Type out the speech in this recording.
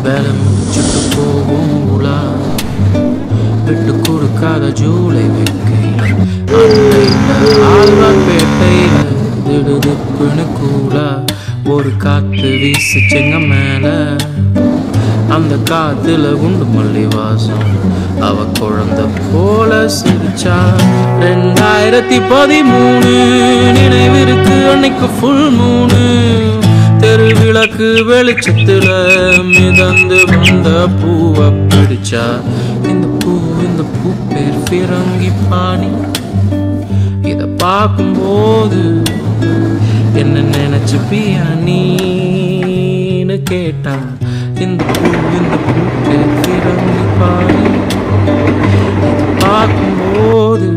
வேலை முடிச்சுட்டு போகும் உலா விட்டு கொடுக்காத ஜூலை வைக்கையில் ஆழ்வார்பேட்டையில திடுதிப்புன்னு கூலா ஒரு காத்து வீசுச்சுங்க மேல அந்த காத்துல குண்டு மல்லி வாசம் அவ குழந்தை போல சிரிச்சா 2013 நினைவிருக்கு அன்னைக்கு ஃபுல் மூணு தெருவிளக்கு வெளிச்சத்துல மிதந்து வந்த பூவை பிடிச்சா இந்த பூ பேர் ஃபிரங்கி பாணி இத பார்க்கும்போது என்ன நினைச்சு பியா நீன்னு கேட்டா இந்த பூ பேர் ஃபிரங்கி பாணி இத பார்க்கும்போது